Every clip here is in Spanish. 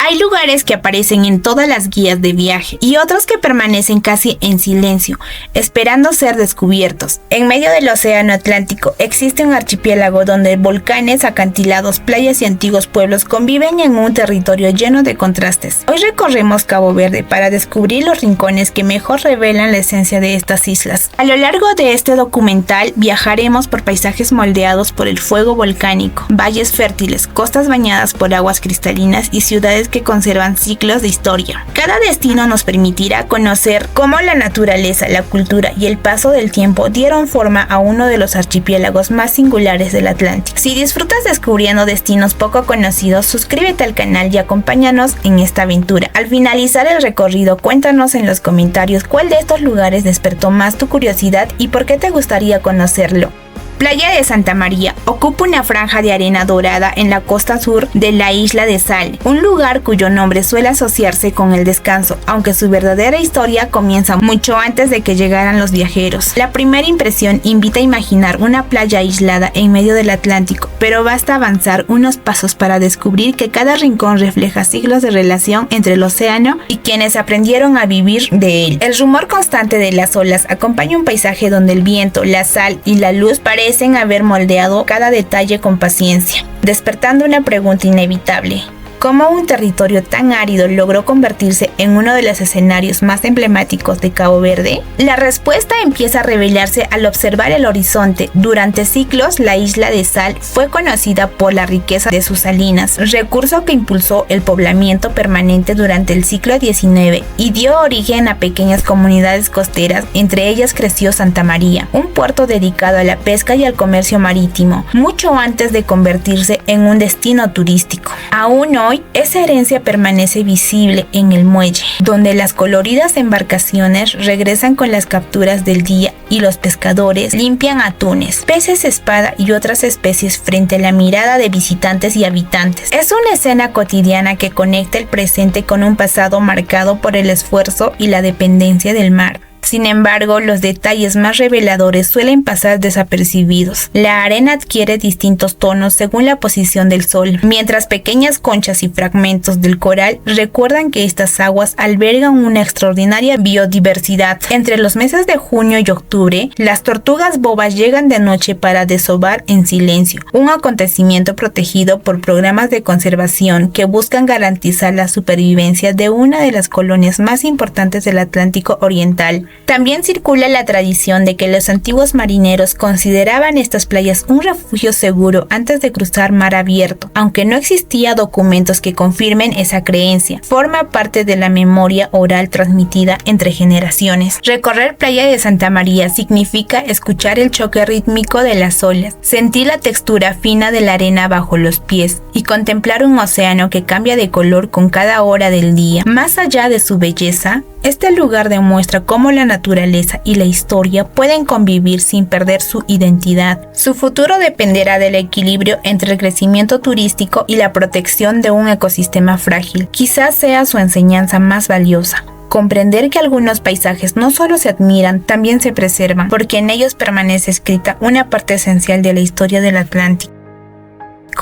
Hay lugares que aparecen en todas las guías de viaje y otros que permanecen casi en silencio, esperando ser descubiertos. En medio del océano Atlántico existe un archipiélago donde volcanes, acantilados, playas y antiguos pueblos conviven en un territorio lleno de contrastes. Hoy recorremos Cabo Verde para descubrir los rincones que mejor revelan la esencia de estas islas. A lo largo de este documental viajaremos por paisajes moldeados por el fuego volcánico, valles fértiles, costas bañadas por aguas cristalinas y ciudades que conservan ciclos de historia. Cada destino nos permitirá conocer cómo la naturaleza, la cultura y el paso del tiempo dieron forma a uno de los archipiélagos más singulares del Atlántico. Si disfrutas descubriendo destinos poco conocidos, suscríbete al canal y acompáñanos en esta aventura. Al finalizar el recorrido, cuéntanos en los comentarios cuál de estos lugares despertó más tu curiosidad y por qué te gustaría conocerlo. Playa de Santa María ocupa una franja de arena dorada en la costa sur de la isla de Sal, un lugar cuyo nombre suele asociarse con el descanso, aunque su verdadera historia comienza mucho antes de que llegaran los viajeros. La primera impresión invita a imaginar una playa aislada en medio del Atlántico, pero basta avanzar unos pasos para descubrir que cada rincón refleja siglos de relación entre el océano y quienes aprendieron a vivir de él. El rumor constante de las olas acompaña un paisaje donde el viento, la sal y la luz parecen haber moldeado cada detalle con paciencia, despertando una pregunta inevitable: ¿cómo un territorio tan árido logró convertirse en uno de los escenarios más emblemáticos de Cabo Verde? La respuesta empieza a revelarse al observar el horizonte. Durante siglos, la isla de Sal fue conocida por la riqueza de sus salinas, recurso que impulsó el poblamiento permanente durante el siglo XIX y dio origen a pequeñas comunidades costeras. Entre ellas creció Santa María, un puerto dedicado a la pesca y al comercio marítimo, mucho antes de convertirse en un destino turístico. Aún hoy, esa herencia permanece visible en el muelle, donde las coloridas embarcaciones regresan con las capturas del día y los pescadores limpian atunes, peces espada y otras especies frente a la mirada de visitantes y habitantes. Es una escena cotidiana que conecta el presente con un pasado marcado por el esfuerzo y la dependencia del mar. Sin embargo, los detalles más reveladores suelen pasar desapercibidos. La arena adquiere distintos tonos según la posición del sol, mientras pequeñas conchas y fragmentos del coral recuerdan que estas aguas albergan una extraordinaria biodiversidad. Entre los meses de junio y octubre, las tortugas bobas llegan de noche para desovar en silencio, un acontecimiento protegido por programas de conservación que buscan garantizar la supervivencia de una de las colonias más importantes del Atlántico Oriental. También circula la tradición de que los antiguos marineros consideraban estas playas un refugio seguro antes de cruzar mar abierto, aunque no existía documentos que confirmen esa creencia. Forma parte de la memoria oral transmitida entre generaciones. Recorrer Playa de Santa María significa escuchar el choque rítmico de las olas, sentir la textura fina de la arena bajo los pies y contemplar un océano que cambia de color con cada hora del día. Más allá de su belleza, este lugar demuestra cómo la naturaleza y la historia pueden convivir sin perder su identidad. Su futuro dependerá del equilibrio entre el crecimiento turístico y la protección de un ecosistema frágil. Quizás sea su enseñanza más valiosa. Comprender que algunos paisajes no solo se admiran, también se preservan, porque en ellos permanece escrita una parte esencial de la historia del Atlántico.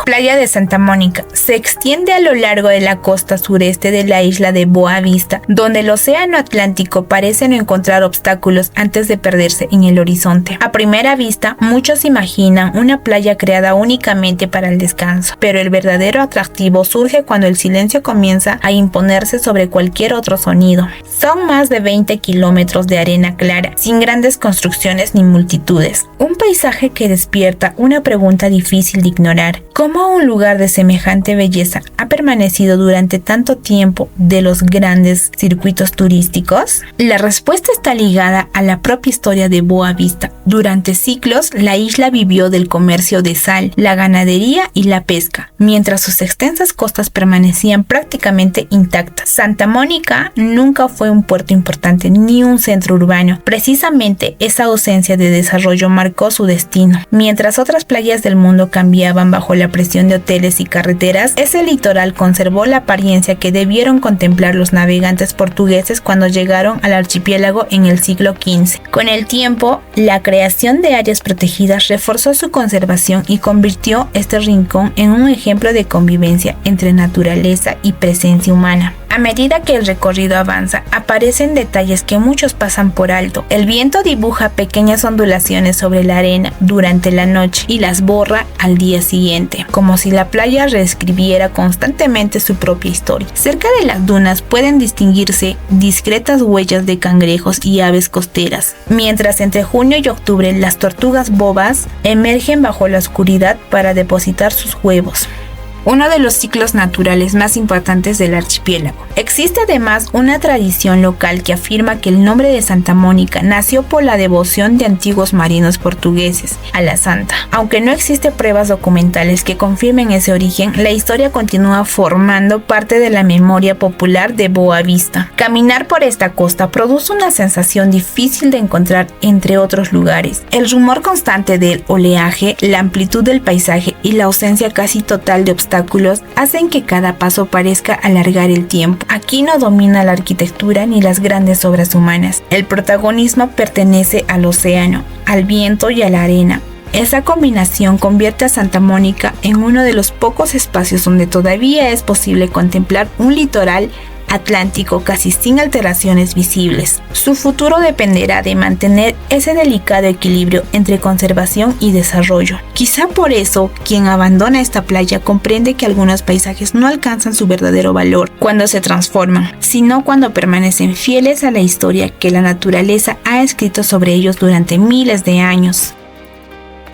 Playa de Santa Mónica se extiende a lo largo de la costa sureste de la isla de Boa Vista, donde el océano Atlántico parece no encontrar obstáculos antes de perderse en el horizonte. A primera vista, muchos imaginan una playa creada únicamente para el descanso, pero el verdadero atractivo surge cuando el silencio comienza a imponerse sobre cualquier otro sonido. Son más de 20 kilómetros de arena clara, sin grandes construcciones ni multitudes. Un paisaje que despierta una pregunta difícil de ignorar: ¿cómo un lugar de semejante belleza ha permanecido durante tanto tiempo de los grandes circuitos turísticos? La respuesta está ligada a la propia historia de Boa Vista. Durante siglos, la isla vivió del comercio de sal, la ganadería y la pesca, mientras sus extensas costas permanecían prácticamente intactas. Santa Mónica nunca fue un puerto importante ni un centro urbano. Precisamente esa ausencia de desarrollo marcó su destino. Mientras otras playas del mundo cambiaban bajo la presión de hoteles y carreteras, ese litoral natural conservó la apariencia que debieron contemplar los navegantes portugueses cuando llegaron al archipiélago en el siglo XV. Con el tiempo, la creación de áreas protegidas reforzó su conservación y convirtió este rincón en un ejemplo de convivencia entre naturaleza y presencia humana. A medida que el recorrido avanza, aparecen detalles que muchos pasan por alto. El viento dibuja pequeñas ondulaciones sobre la arena durante la noche y las borra al día siguiente, como si la playa reescribiera constantemente su propia historia. Cerca de las dunas pueden distinguirse discretas huellas de cangrejos y aves costeras, mientras entre junio y octubre las tortugas bobas emergen bajo la oscuridad para depositar sus huevos. Uno de los ciclos naturales más importantes del archipiélago. Existe además una tradición local que afirma que el nombre de Santa Mónica nació por la devoción de antiguos marinos portugueses a la santa. Aunque no existen pruebas documentales que confirmen ese origen, la historia continúa formando parte de la memoria popular de Boa Vista. Caminar por esta costa produce una sensación difícil de encontrar entre otros lugares. El rumor constante del oleaje, la amplitud del paisaje y la ausencia casi total de obstáculos hacen que cada paso parezca alargar el tiempo. Aquí no domina la arquitectura ni las grandes obras humanas. El protagonismo pertenece al océano, al viento y a la arena. Esa combinación convierte a Santa Mónica en uno de los pocos espacios donde todavía es posible contemplar un litoral atlántico casi sin alteraciones visibles. Su futuro dependerá de mantener ese delicado equilibrio entre conservación y desarrollo. Quizá por eso, quien abandona esta playa comprende que algunos paisajes no alcanzan su verdadero valor cuando se transforman, sino cuando permanecen fieles a la historia que la naturaleza ha escrito sobre ellos durante miles de años.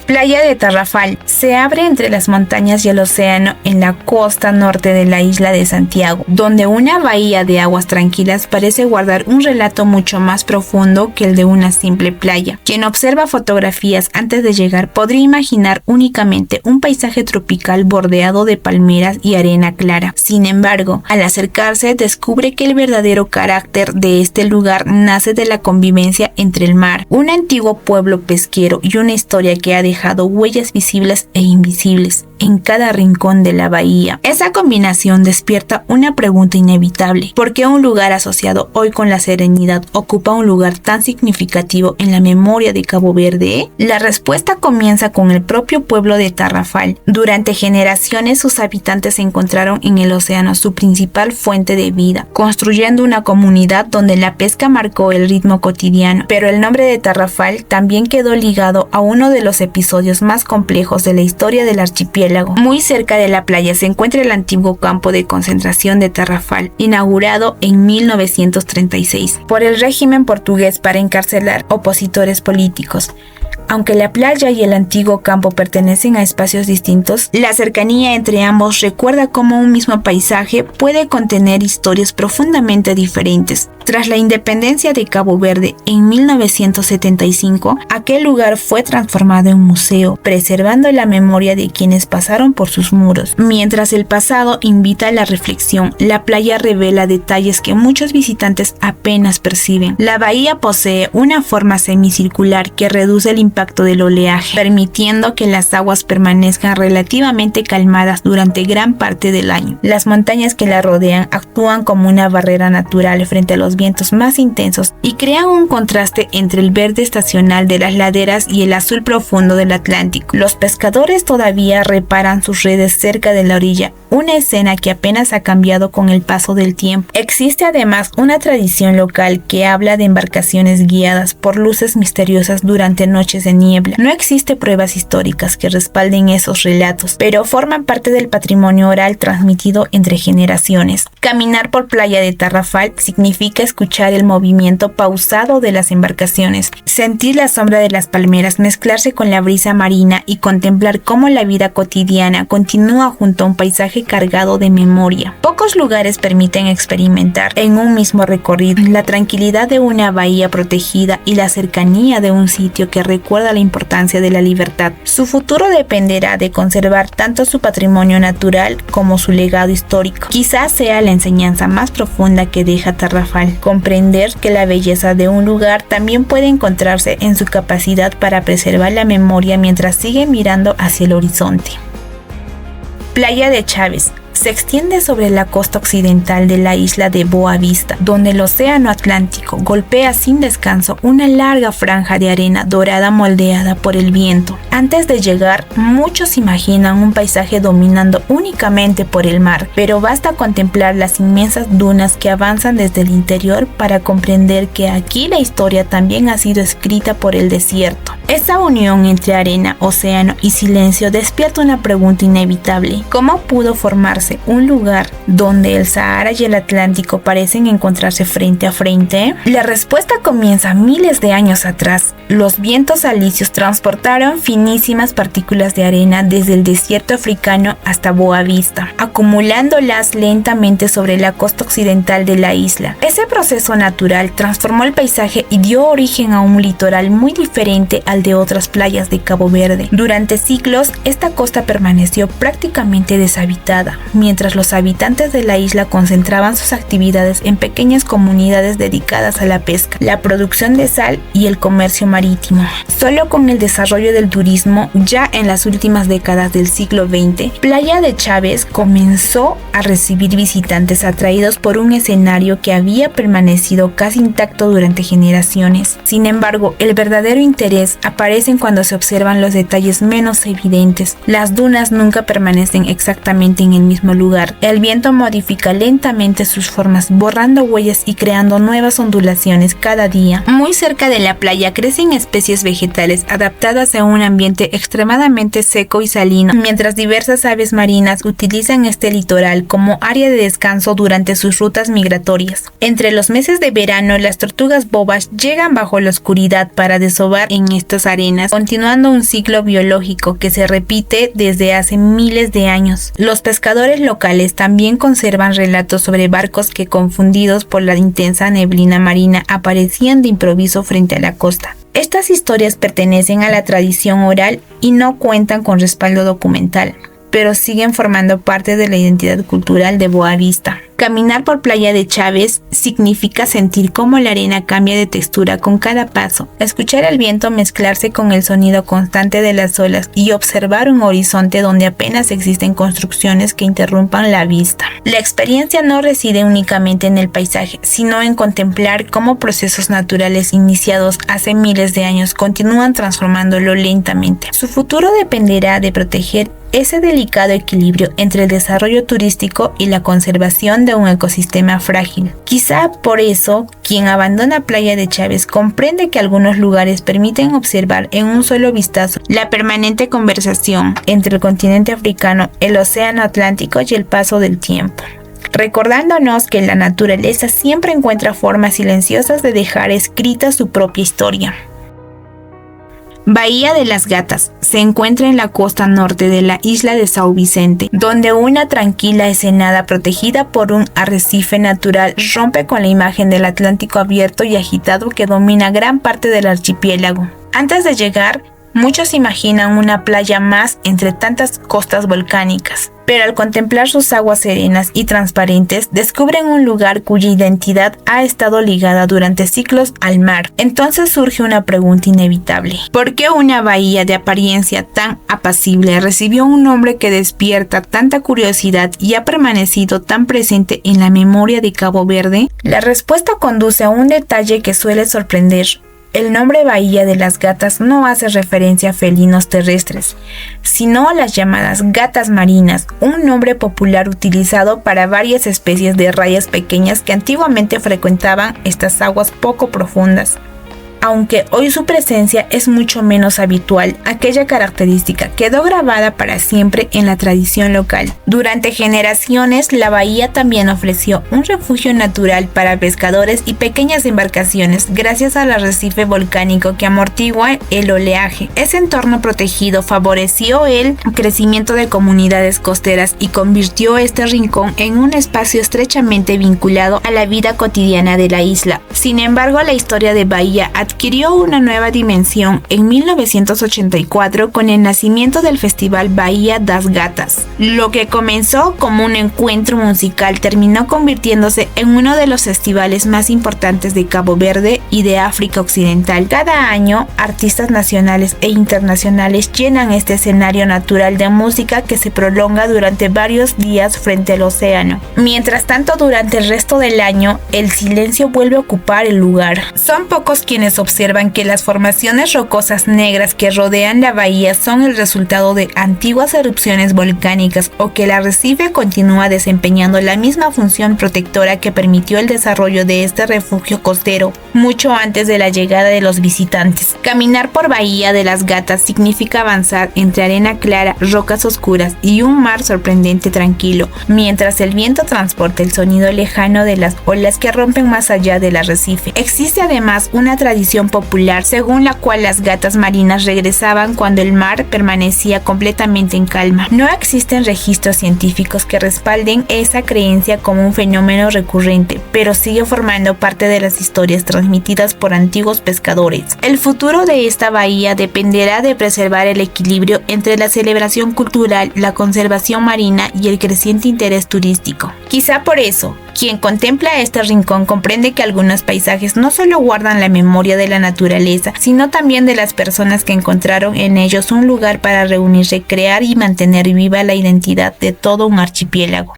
Playa de Tarrafal se abre entre las montañas y el océano en la costa norte de la isla de Santiago, donde una bahía de aguas tranquilas parece guardar un relato mucho más profundo que el de una simple playa. Quien observa fotografías antes de llegar podría imaginar únicamente un paisaje tropical bordeado de palmeras y arena clara. Sin embargo, al acercarse descubre que el verdadero carácter de este lugar nace de la convivencia entre el mar, un antiguo pueblo pesquero y una historia que ha dejado huellas visibles e invisibles en cada rincón de la bahía. Esa combinación despierta una pregunta inevitable: ¿por qué un lugar asociado hoy con la serenidad ocupa un lugar tan significativo en la memoria de Cabo Verde? La respuesta comienza con el propio pueblo de Tarrafal. Durante generaciones sus habitantes encontraron en el océano su principal fuente de vida, construyendo una comunidad donde la pesca marcó el ritmo cotidiano. Pero el nombre de Tarrafal también quedó ligado a uno de los episodios más complejos de la historia del archipiélago. Muy cerca de la playa se encuentra el antiguo campo de concentración de Tarrafal, inaugurado en 1936 por el régimen portugués para encarcelar opositores políticos. Aunque la playa y el antiguo campo pertenecen a espacios distintos, la cercanía entre ambos recuerda cómo un mismo paisaje puede contener historias profundamente diferentes. Tras la independencia de Cabo Verde en 1975, aquel lugar fue transformado en museo, preservando la memoria de quienes pasaron por sus muros. Mientras el pasado invita a la reflexión, la playa revela detalles que muchos visitantes apenas perciben. La bahía posee una forma semicircular que reduce el impacto del oleaje, permitiendo que las aguas permanezcan relativamente calmadas durante gran parte del año. Las montañas que la rodean actúan como una barrera natural frente a los vientos más intensos y crean un contraste entre el verde estacional de las laderas y el azul profundo del Atlántico. Los pescadores todavía reparan sus redes cerca de la orilla, una escena que apenas ha cambiado con el paso del tiempo. Existe además una tradición local que habla de embarcaciones guiadas por luces misteriosas durante noches de niebla. No existe pruebas históricas que respalden esos relatos, pero forman parte del patrimonio oral transmitido entre generaciones. Caminar por Playa de Tarrafal significa escuchar el movimiento pausado de las embarcaciones, sentir la sombra de las palmeras mezclarse con la brisa marina y contemplar cómo la vida cotidiana continúa junto a un paisaje cargado de memoria. Pocos lugares permiten experimentar en un mismo recorrido la tranquilidad de una bahía protegida y la cercanía de un sitio que recuerda la importancia de la libertad. Su futuro dependerá de conservar tanto su patrimonio natural como su legado histórico. Quizás sea la enseñanza más profunda que deja Tarrafal, comprender que la belleza de un lugar también puede encontrarse en su capacidad para preservar la memoria mientras sigue mirando hacia el horizonte. Playa de Chávez. se extiende sobre la costa occidental de la isla de Boa Vista, donde el océano Atlántico golpea sin descanso una larga franja de arena dorada moldeada por el viento. Antes de llegar, muchos imaginan un paisaje dominando únicamente por el mar, pero basta contemplar las inmensas dunas que avanzan desde el interior para comprender que aquí la historia también ha sido escrita por el desierto. Esta unión entre arena, océano y silencio despierta una pregunta inevitable: ¿cómo pudo formarse un lugar donde el Sahara y el Atlántico parecen encontrarse frente a frente? La respuesta comienza miles de años atrás. Los vientos alisios transportaron finísimas partículas de arena desde el desierto africano hasta Boa Vista, acumulándolas lentamente sobre la costa occidental de la isla. Ese proceso natural transformó el paisaje y dio origen a un litoral muy diferente al de otras playas de Cabo Verde. Durante siglos, esta costa permaneció prácticamente deshabitada, mientras los habitantes de la isla concentraban sus actividades en pequeñas comunidades dedicadas a la pesca, la producción de sal y el comercio marítimo. Solo con el desarrollo del turismo, ya en las últimas décadas del siglo XX, Playa de Chávez comenzó a recibir visitantes atraídos por un escenario que había permanecido casi intacto durante generaciones. Sin embargo, el verdadero interés aparece cuando se observan los detalles menos evidentes. Las dunas nunca permanecen exactamente en el mismo lugar. El viento modifica lentamente sus formas, borrando huellas y creando nuevas ondulaciones cada día. Muy cerca de la playa crecen especies vegetales adaptadas a un ambiente extremadamente seco y salino, mientras diversas aves marinas utilizan este litoral como área de descanso durante sus rutas migratorias. Entre los meses de verano, las tortugas bobas llegan bajo la oscuridad para desovar en estas arenas, continuando un ciclo biológico que se repite desde hace miles de años. Los pescadores locales también conservan relatos sobre barcos que, confundidos por la intensa neblina marina, aparecían de improviso frente a la costa. Estas historias pertenecen a la tradición oral y no cuentan con respaldo documental, pero siguen formando parte de la identidad cultural de Boa Vista. Caminar por Playa de Chávez significa sentir cómo la arena cambia de textura con cada paso, escuchar el viento mezclarse con el sonido constante de las olas y observar un horizonte donde apenas existen construcciones que interrumpan la vista. La experiencia no reside únicamente en el paisaje, sino en contemplar cómo procesos naturales iniciados hace miles de años continúan transformándolo lentamente. Su futuro dependerá de proteger ese delicado equilibrio entre el desarrollo turístico y la conservación de un ecosistema frágil. Quizá por eso, quien abandona Playa de Chávez comprende que algunos lugares permiten observar en un solo vistazo la permanente conversación entre el continente africano, el océano Atlántico y el paso del tiempo, recordándonos que la naturaleza siempre encuentra formas silenciosas de dejar escrita su propia historia. Bahía de las Gatas se encuentra en la costa norte de la isla de São Vicente, donde una tranquila ensenada protegida por un arrecife natural rompe con la imagen del Atlántico abierto y agitado que domina gran parte del archipiélago. Antes de llegar, muchos imaginan una playa más entre tantas costas volcánicas, pero al contemplar sus aguas serenas y transparentes, descubren un lugar cuya identidad ha estado ligada durante siglos al mar. Entonces surge una pregunta inevitable: ¿por qué una bahía de apariencia tan apacible recibió un nombre que despierta tanta curiosidad y ha permanecido tan presente en la memoria de Cabo Verde? La respuesta conduce a un detalle que suele sorprender. El nombre Bahía de las Gatas no hace referencia a felinos terrestres, sino a las llamadas gatas marinas, un nombre popular utilizado para varias especies de rayas pequeñas que antiguamente frecuentaban estas aguas poco profundas. Aunque hoy su presencia es mucho menos habitual, aquella característica quedó grabada para siempre en la tradición local. Durante generaciones, la bahía también ofreció un refugio natural para pescadores y pequeñas embarcaciones gracias al arrecife volcánico que amortigua el oleaje. Ese entorno protegido favoreció el crecimiento de comunidades costeras y convirtió este rincón en un espacio estrechamente vinculado a la vida cotidiana de la isla. Sin embargo, la historia de Bahía adquiere adquirió una nueva dimensión en 1984 con el nacimiento del Festival Bahía das Gatas. Lo que comenzó como un encuentro musical terminó convirtiéndose en uno de los festivales más importantes de Cabo Verde y de África Occidental. Cada año, artistas nacionales e internacionales llenan este escenario natural de música que se prolonga durante varios días frente al océano. Mientras tanto, durante el resto del año, el silencio vuelve a ocupar el lugar. Son pocos quienes observan que las formaciones rocosas negras que rodean la bahía son el resultado de antiguas erupciones volcánicas o que el arrecife continúa desempeñando la misma función protectora que permitió el desarrollo de este refugio costero mucho antes de la llegada de los visitantes. Caminar por Bahía de las Gatas significa avanzar entre arena clara, rocas oscuras y un mar sorprendente tranquilo, mientras el viento transporta el sonido lejano de las olas que rompen más allá del arrecife. Existe además una tradición popular según la cual las gatas marinas regresaban cuando el mar permanecía completamente en calma. No existen registros científicos que respalden esa creencia como un fenómeno recurrente, pero sigue formando parte de las historias transmitidas por antiguos pescadores. El futuro de esta bahía dependerá de preservar el equilibrio entre la celebración cultural, la conservación marina y el creciente interés turístico. Quizá por eso, quien contempla este rincón comprende que algunos paisajes no solo guardan la memoria de la naturaleza, sino también de las personas que encontraron en ellos un lugar para reunirse, crear y mantener viva la identidad de todo un archipiélago.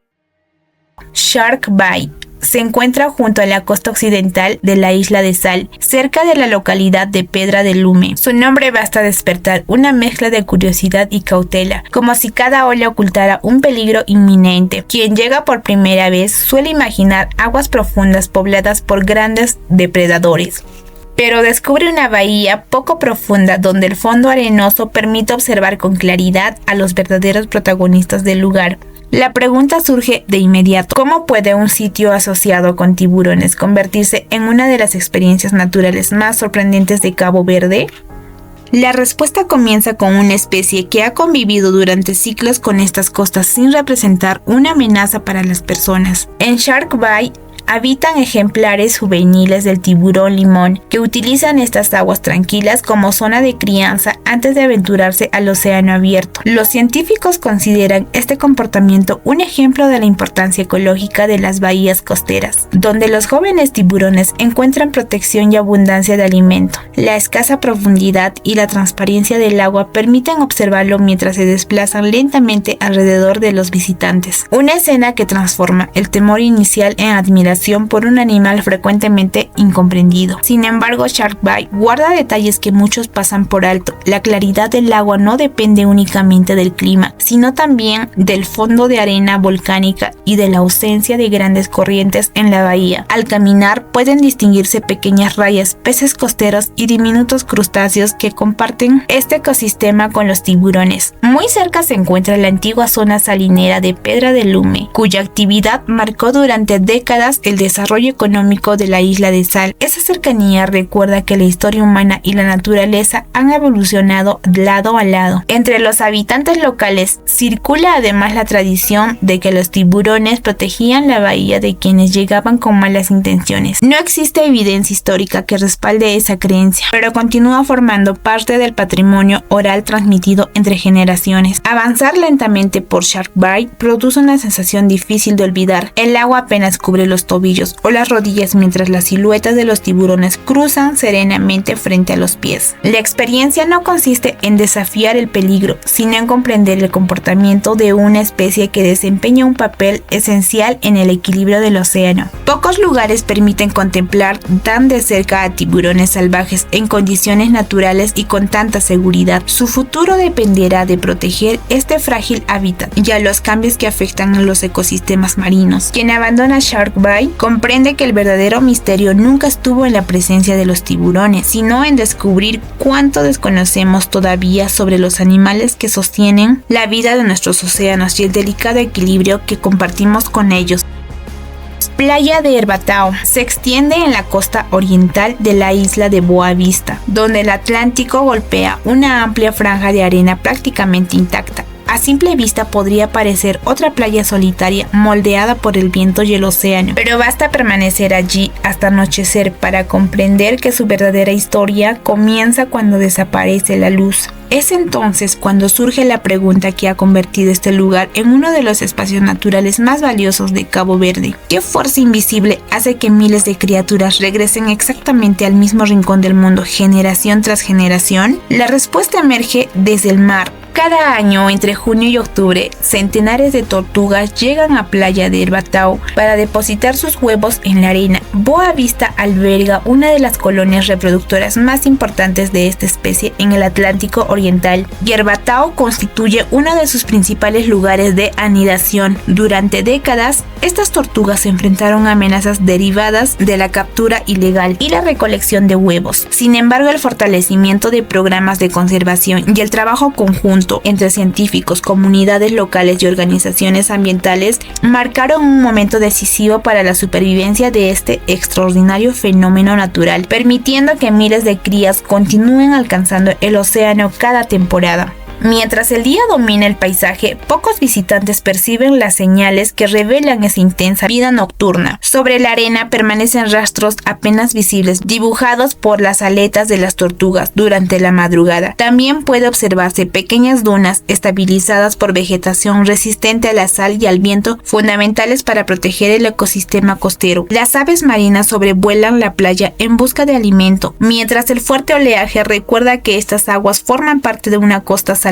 Shark Bay se encuentra junto a la costa occidental de la isla de Sal, cerca de la localidad de Pedra del Lume. Su nombre basta despertar una mezcla de curiosidad y cautela, como si cada ola ocultara un peligro inminente. Quien llega por primera vez suele imaginar aguas profundas pobladas por grandes depredadores, pero descubre una bahía poco profunda donde el fondo arenoso permite observar con claridad a los verdaderos protagonistas del lugar. La pregunta surge de inmediato: ¿cómo puede un sitio asociado con tiburones convertirse en una de las experiencias naturales más sorprendentes de Cabo Verde? La respuesta comienza con una especie que ha convivido durante siglos con estas costas sin representar una amenaza para las personas. En Shark Bay habitan ejemplares juveniles del tiburón limón que utilizan estas aguas tranquilas como zona de crianza antes de aventurarse al océano abierto. Los científicos consideran este comportamiento un ejemplo de la importancia ecológica de las bahías costeras, donde los jóvenes tiburones encuentran protección y abundancia de alimento. La escasa profundidad y la transparencia del agua permiten observarlo mientras se desplazan lentamente alrededor de los visitantes. Una escena que transforma el temor inicial en admiración por un animal frecuentemente incomprendido. Sin embargo, Shark Bay guarda detalles que muchos pasan por alto. La claridad del agua no depende únicamente del clima, sino también del fondo de arena volcánica y de la ausencia de grandes corrientes en la bahía. Al caminar pueden distinguirse pequeñas rayas, peces costeros y diminutos crustáceos que comparten este ecosistema con los tiburones. Muy cerca se encuentra la antigua zona salinera de Pedra del Lume, cuya actividad marcó durante décadas el desarrollo económico de la isla de Sal. Esa cercanía recuerda que la historia humana y la naturaleza han evolucionado lado a lado. Entre los habitantes locales circula además la tradición de que los tiburones protegían la bahía de quienes llegaban con malas intenciones. No existe evidencia histórica que respalde esa creencia, pero continúa formando parte del patrimonio oral transmitido entre generaciones. Avanzar lentamente por Shark Bay produce una sensación difícil de olvidar. El agua apenas cubre los tobillos o las rodillas mientras las siluetas de los tiburones cruzan serenamente frente a los pies. La experiencia no consiste en desafiar el peligro, sino en comprender el comportamiento de una especie que desempeña un papel esencial en el equilibrio del océano. Pocos lugares permiten contemplar tan de cerca a tiburones salvajes en condiciones naturales y con tanta seguridad. Su futuro dependerá de proteger este frágil hábitat y a los cambios que afectan a los ecosistemas marinos. Quien abandona Shark Bay comprende que el verdadero misterio nunca estuvo en la presencia de los tiburones, sino en descubrir cuánto desconocemos todavía sobre los animales que sostienen la vida de nuestros océanos y el delicado equilibrio que compartimos con ellos. Playa de Herbatao se extiende en la costa oriental de la isla de Boa Vista, donde el Atlántico golpea una amplia franja de arena prácticamente intacta. A simple vista podría parecer otra playa solitaria moldeada por el viento y el océano, pero basta permanecer allí hasta anochecer para comprender que su verdadera historia comienza cuando desaparece la luz. Es entonces cuando surge la pregunta que ha convertido este lugar en uno de los espacios naturales más valiosos de Cabo Verde. ¿Qué fuerza invisible hace que miles de criaturas regresen exactamente al mismo rincón del mundo generación tras generación? La respuesta emerge desde el mar. Cada año, entre junio y octubre, centenares de tortugas llegan a Playa de Herbatao para depositar sus huevos en la arena. Boa Vista alberga una de las colonias reproductoras más importantes de esta especie en el Atlántico Oriental, y Herbatao constituye uno de sus principales lugares de anidación. Durante décadas, estas tortugas se enfrentaron a amenazas derivadas de la captura ilegal y la recolección de huevos. Sin embargo, el fortalecimiento de programas de conservación y el trabajo conjunto entre científicos, comunidades locales y organizaciones ambientales marcaron un momento decisivo para la supervivencia de este extraordinario fenómeno natural, permitiendo que miles de crías continúen alcanzando el océano cada temporada. Mientras el día domina el paisaje, pocos visitantes perciben las señales que revelan esa intensa vida nocturna. Sobre la arena permanecen rastros apenas visibles, dibujados por las aletas de las tortugas durante la madrugada. También puede observarse pequeñas dunas estabilizadas por vegetación resistente a la sal y al viento, fundamentales para proteger el ecosistema costero. Las aves marinas sobrevuelan la playa en busca de alimento, mientras el fuerte oleaje recuerda que estas aguas forman parte de una costa salvaje.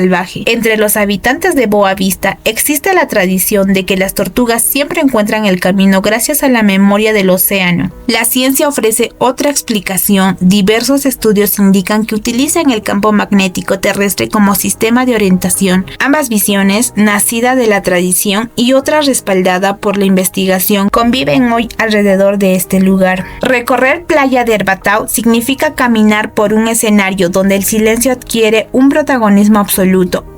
Entre los habitantes de Boa Vista existe la tradición de que las tortugas siempre encuentran el camino gracias a la memoria del océano. La ciencia ofrece otra explicación. Diversos estudios indican que utilizan el campo magnético terrestre como sistema de orientación. Ambas visiones, nacida de la tradición y otra respaldada por la investigación, conviven hoy alrededor de este lugar. Recorrer Playa de Herbatao significa caminar por un escenario donde el silencio adquiere un protagonismo absoluto.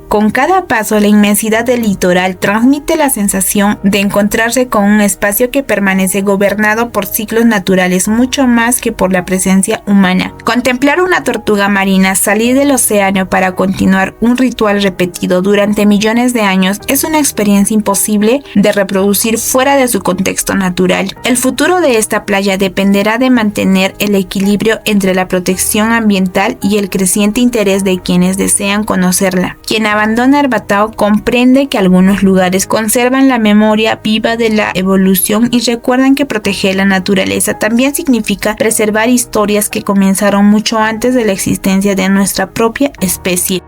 Con cada paso, la inmensidad del litoral transmite la sensación de encontrarse con un espacio que permanece gobernado por ciclos naturales mucho más que por la presencia humana. Contemplar una tortuga marina salir del océano para continuar un ritual repetido durante millones de años es una experiencia imposible de reproducir fuera de su contexto natural. El futuro de esta playa dependerá de mantener el equilibrio entre la protección ambiental y el creciente interés de quienes desean conocerla. Quien abandona Herbatao comprende que algunos lugares conservan la memoria viva de la evolución y recuerdan que proteger la naturaleza también significa preservar historias que comenzaron mucho antes de la existencia de nuestra propia especie.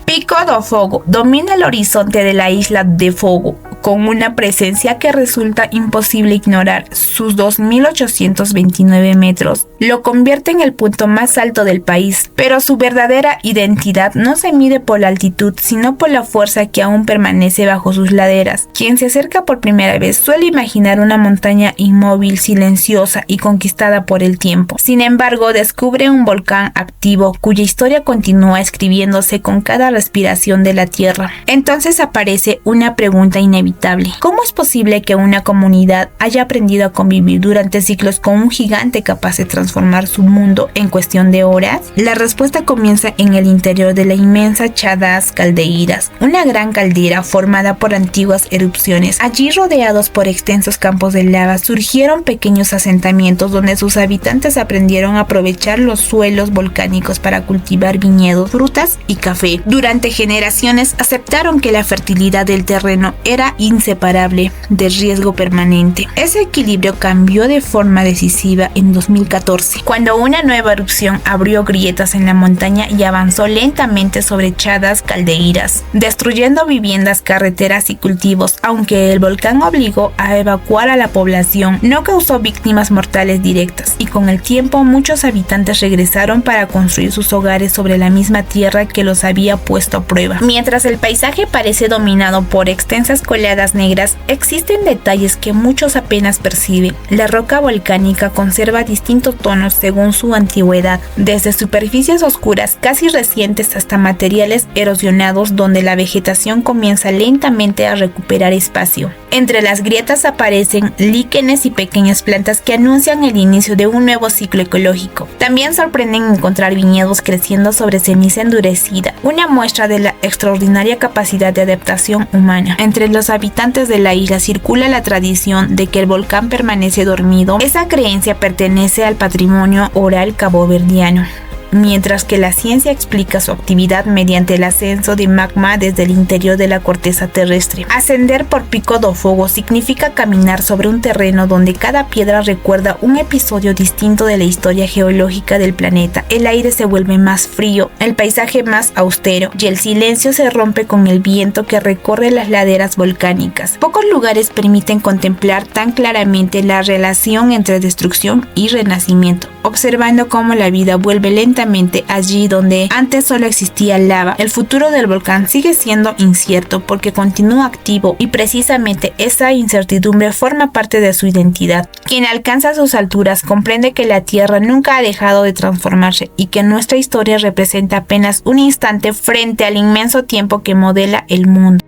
Pico do Fogo domina el horizonte de la isla de Fogo, con una presencia que resulta imposible ignorar. Sus 2.829 metros lo convierte en el punto más alto del país, pero su verdadera identidad no se mide por la altitud, sino por la fuerza que aún permanece bajo sus laderas. Quien se acerca por primera vez suele imaginar una montaña inmóvil, silenciosa y conquistada por el tiempo. Sin embargo, descubre un volcán activo cuya historia continúa escribiéndose con cada respiración de la tierra. Entonces aparece una pregunta inevitable: ¿cómo es posible que una comunidad haya aprendido a convivir durante siglos con un gigante capaz de transformar su mundo en cuestión de horas? La respuesta comienza en el interior de la inmensa Chadas Caldeiras, una gran caldera formada por antiguas erupciones. Allí, rodeados por extensos campos de lava, surgieron pequeños asentamientos donde sus habitantes aprendieron a aprovechar los suelos volcánicos para cultivar viñedos, frutas y café. Durante generaciones aceptaron que la fertilidad del terreno era inseparable del riesgo permanente. Ese equilibrio cambió de forma decisiva en 2014, cuando una nueva erupción abrió grietas en la montaña y avanzó lentamente sobre Chadas Caldeiras, destruyendo viviendas, carreteras y cultivos. Aunque el volcán obligó a evacuar a la población, no causó víctimas mortales directas, y con el tiempo muchos habitantes regresaron para construir sus hogares sobre la misma tierra que los había puesto a prueba. Mientras el paisaje parece dominado por extensas colinas oleadas negras, existen detalles que muchos apenas perciben. La roca volcánica conserva distintos tonos según su antigüedad, desde superficies oscuras casi recientes hasta materiales erosionados donde la vegetación comienza lentamente a recuperar espacio. Entre las grietas aparecen líquenes y pequeñas plantas que anuncian el inicio de un nuevo ciclo ecológico. También sorprenden encontrar viñedos creciendo sobre ceniza endurecida, una muestra de la extraordinaria capacidad de adaptación humana. Entre los habitantes de la isla circula la tradición de que el volcán permanece dormido. Esa creencia pertenece al patrimonio oral caboverdiano, mientras que la ciencia explica su actividad mediante el ascenso de magma desde el interior de la corteza terrestre. Ascender por Pico do Fogo significa caminar sobre un terreno donde cada piedra recuerda un episodio distinto de la historia geológica del planeta. El aire se vuelve más frío, el paisaje más austero y el silencio se rompe con el viento que recorre las laderas volcánicas. Pocos lugares permiten contemplar tan claramente la relación entre destrucción y renacimiento, observando cómo la vida vuelve lentamente allí donde antes solo existía lava. El futuro del volcán sigue siendo incierto porque continúa activo y precisamente esa incertidumbre forma parte de su identidad. Quien alcanza sus alturas comprende que la Tierra nunca ha dejado de transformarse y que nuestra historia representa apenas un instante frente al inmenso tiempo que modela el mundo.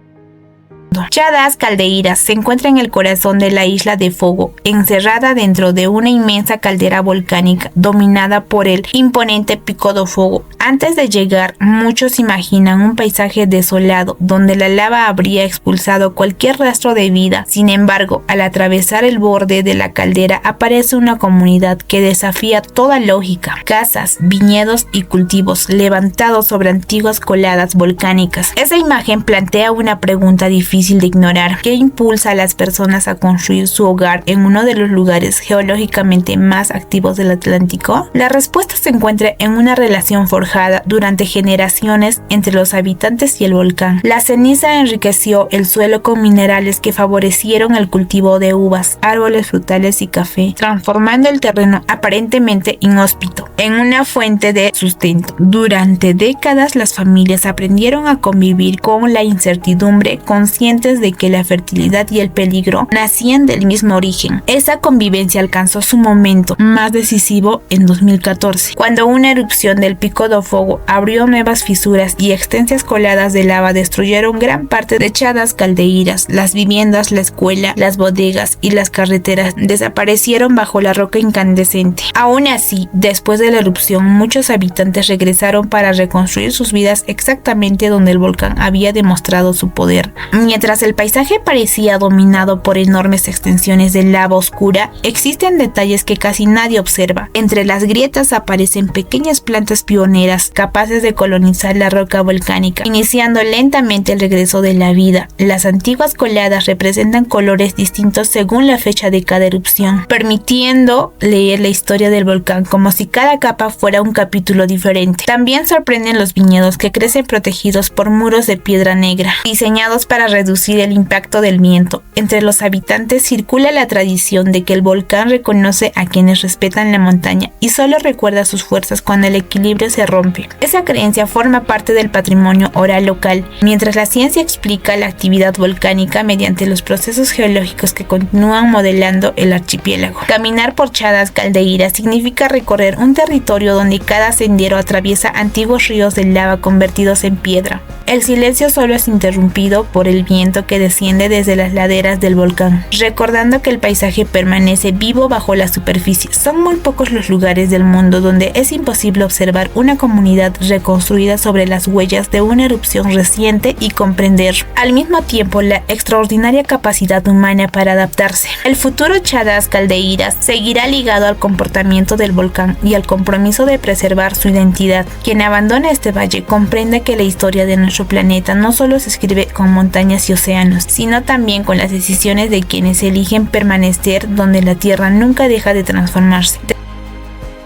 Chá das Caldeiras se encuentra en el corazón de la isla de Fogo, encerrada dentro de una inmensa caldera volcánica dominada por el imponente Pico do Fogo. Antes de llegar, muchos imaginan un paisaje desolado donde la lava habría expulsado cualquier rastro de vida. Sin embargo, al atravesar el borde de la caldera aparece una comunidad que desafía toda lógica. Casas, viñedos y cultivos levantados sobre antiguas coladas volcánicas. Esa imagen plantea una pregunta difícil de ignorar. ¿Qué impulsa a las personas a construir su hogar en uno de los lugares geológicamente más activos del Atlántico? La respuesta se encuentra en una relación forjada durante generaciones entre los habitantes y el volcán. La ceniza enriqueció el suelo con minerales que favorecieron el cultivo de uvas, árboles frutales y café, transformando el terreno aparentemente inhóspito en una fuente de sustento. Durante décadas las familias aprendieron a convivir con la incertidumbre, conscientes de que la fertilidad y el peligro nacían del mismo origen. Esa convivencia alcanzó su momento más decisivo en 2014, cuando una erupción del Pico do Fogo abrió nuevas fisuras y extensas coladas de lava destruyeron gran parte de Chá das Caldeiras. Las viviendas, la escuela, las bodegas y las carreteras desaparecieron bajo la roca incandescente. Aún así, después de la erupción, muchos habitantes regresaron para reconstruir sus vidas exactamente donde el volcán había demostrado su poder. Mientras el paisaje parecía dominado por enormes extensiones de lava oscura, existen detalles que casi nadie observa. Entre las grietas aparecen pequeñas plantas pioneras capaces de colonizar la roca volcánica, iniciando lentamente el regreso de la vida. Las antiguas coladas representan colores distintos según la fecha de cada erupción, permitiendo leer la historia del volcán como si cada capa fuera un capítulo diferente. También sorprenden los viñedos que crecen protegidos por muros de piedra negra, diseñados para reducir el impacto del viento. Entre los habitantes circula la tradición de que el volcán reconoce a quienes respetan la montaña y solo recuerda sus fuerzas cuando el equilibrio se rompe. Esa creencia forma parte del patrimonio oral local, mientras la ciencia explica la actividad volcánica mediante los procesos geológicos que continúan modelando el archipiélago. Caminar por Chá das Caldeiras significa recorrer un territorio donde cada sendero atraviesa antiguos ríos de lava convertidos en piedra. El silencio solo es interrumpido por el viento que desciende desde las laderas del volcán, recordando que el paisaje permanece vivo bajo la superficie. Son muy pocos los lugares del mundo donde es imposible observar una comunidad reconstruida sobre las huellas de una erupción reciente y comprender al mismo tiempo la extraordinaria capacidad humana para adaptarse. El futuro Chá das Caldeiras seguirá ligado al comportamiento del volcán y al compromiso de preservar su identidad. Quien abandona este valle comprende que la historia de nuestro planeta no solo se escribe con montañas y océanos, sino también con las decisiones de quienes eligen permanecer donde la Tierra nunca deja de transformarse.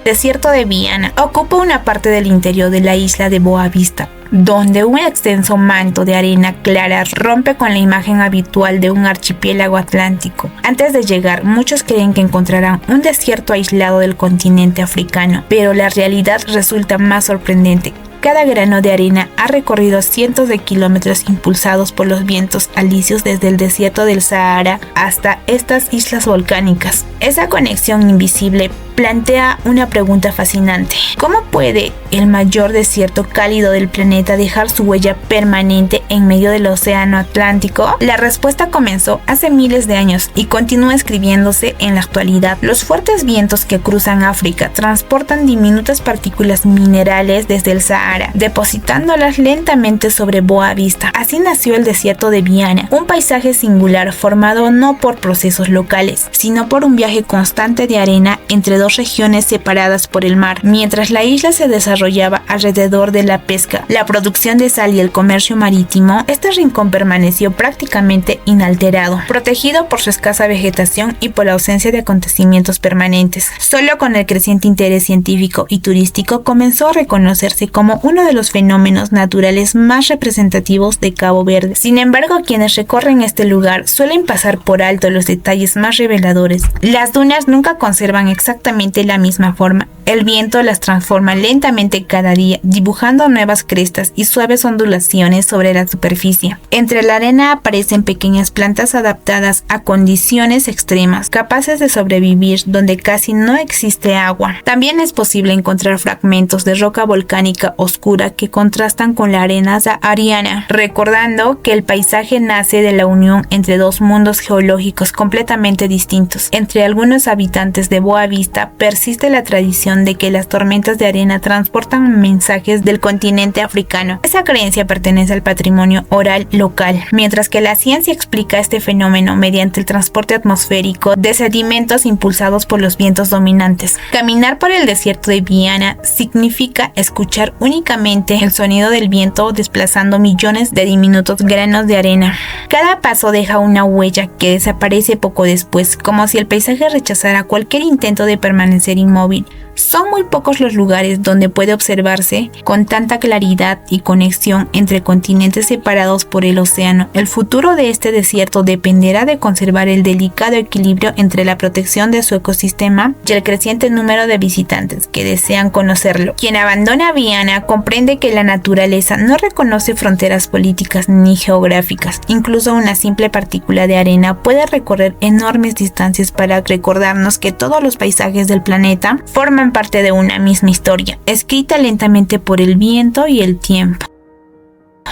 Desierto de Viana ocupa una parte del interior de la isla de Boa Vista, donde un extenso manto de arena clara rompe con la imagen habitual de un archipiélago atlántico. Antes de llegar, muchos creen que encontrarán un desierto aislado del continente africano, pero la realidad resulta más sorprendente. cada grano de arena ha recorrido cientos de kilómetros impulsados por los vientos alisios desde el desierto del Sahara hasta estas islas volcánicas. Esa conexión invisible plantea una pregunta fascinante. ¿Cómo puede el mayor desierto cálido del planeta dejar su huella permanente en medio del océano Atlántico? La respuesta comenzó hace miles de años y continúa escribiéndose en la actualidad. Los fuertes vientos que cruzan África transportan diminutas partículas minerales desde el Sahara, depositándolas lentamente sobre Boa Vista. Así nació el desierto de Viana, un paisaje singular formado no por procesos locales, sino por un viaje constante de arena entre dos regiones separadas por el mar. Mientras la isla se desarrollaba alrededor de la pesca, la producción de sal y el comercio marítimo, este rincón permaneció prácticamente inalterado, protegido por su escasa vegetación y por la ausencia de acontecimientos permanentes. Solo con el creciente interés científico y turístico comenzó a reconocerse como uno de los fenómenos naturales más representativos de Cabo Verde. Sin embargo, quienes recorren este lugar suelen pasar por alto los detalles más reveladores. Las dunas nunca conservan exactamente la misma forma. El viento las transforma lentamente cada día, dibujando nuevas crestas y suaves ondulaciones sobre la superficie. Entre la arena aparecen pequeñas plantas adaptadas a condiciones extremas, capaces de sobrevivir donde casi no existe agua. También es posible encontrar fragmentos de roca volcánica oscura que contrastan con la arena sahariana, recordando que el paisaje nace de la unión entre dos mundos geológicos completamente distintos. Entre algunos habitantes de Boa Vista persiste la tradición de que las tormentas de arena transportan mensajes del continente africano. Esa creencia pertenece al patrimonio oral local, mientras que la ciencia explica este fenómeno mediante el transporte atmosférico de sedimentos impulsados por los vientos dominantes. Caminar por el desierto de Viana significa escuchar únicamente el sonido del viento desplazando millones de diminutos granos de arena. Cada paso deja una huella que desaparece poco después, como si el paisaje rechazara cualquier intento de permanecer inmóvil. Son muy pocos los lugares donde puede observarse con tanta claridad y conexión entre continentes separados por el océano. El futuro de este desierto dependerá de conservar el delicado equilibrio entre la protección de su ecosistema y el creciente número de visitantes que desean conocerlo. Quien abandona Viana comprende que la naturaleza no reconoce fronteras políticas ni geográficas. Incluso una simple partícula de arena puede recorrer enormes distancias para recordarnos que todos los paisajes del planeta forman parte de una misma historia, escrita lentamente por el viento y el tiempo.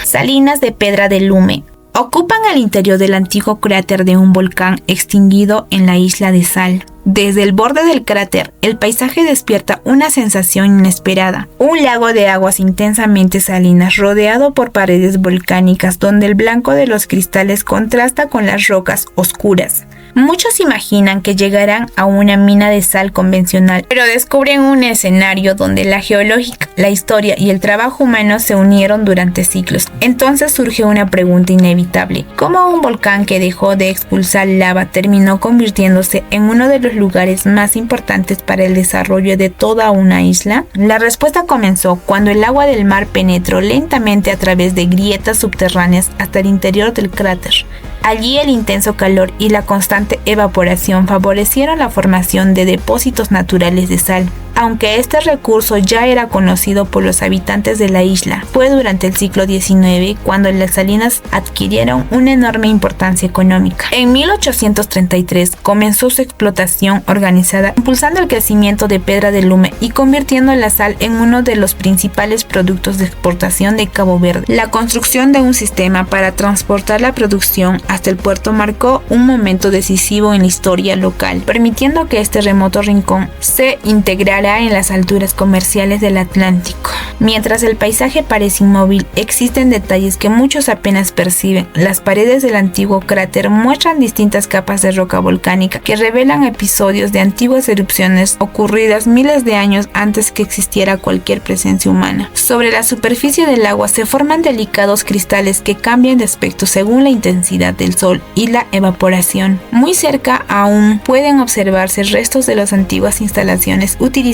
Salinas de Pedra del Lume ocupan el interior del antiguo cráter de un volcán extinguido en la isla de Sal. Desde el borde del cráter, el paisaje despierta una sensación inesperada. Un lago de aguas intensamente salinas rodeado por paredes volcánicas donde el blanco de los cristales contrasta con las rocas oscuras. Muchos imaginan que llegarán a una mina de sal convencional, pero descubren un escenario donde la geológica, la historia y el trabajo humano se unieron durante siglos. Entonces surge una pregunta inevitable: ¿cómo un volcán que dejó de expulsar lava terminó convirtiéndose en uno de los lugares más importantes para el desarrollo de toda una isla? La respuesta comenzó cuando el agua del mar penetró lentamente a través de grietas subterráneas hasta el interior del cráter. Allí el intenso calor y la constante evaporación favorecieron la formación de depósitos naturales de sal. Aunque este recurso ya era conocido por los habitantes de la isla, fue durante el siglo XIX cuando las salinas adquirieron una enorme importancia económica. En 1833 comenzó su explotación organizada, impulsando el crecimiento de Pedra del Lume y convirtiendo la sal en uno de los principales productos de exportación de Cabo Verde. La construcción de un sistema para transportar la producción hasta el puerto marcó un momento decisivo en la historia local, permitiendo que este remoto rincón se integrara en las alturas comerciales del Atlántico. Mientras el paisaje parece inmóvil, existen detalles que muchos apenas perciben. Las paredes del antiguo cráter muestran distintas capas de roca volcánica que revelan episodios de antiguas erupciones ocurridas miles de años antes que existiera cualquier presencia humana. Sobre la superficie del agua se forman delicados cristales que cambian de aspecto según la intensidad del sol y la evaporación. Muy cerca aún pueden observarse restos de las antiguas instalaciones utilizadas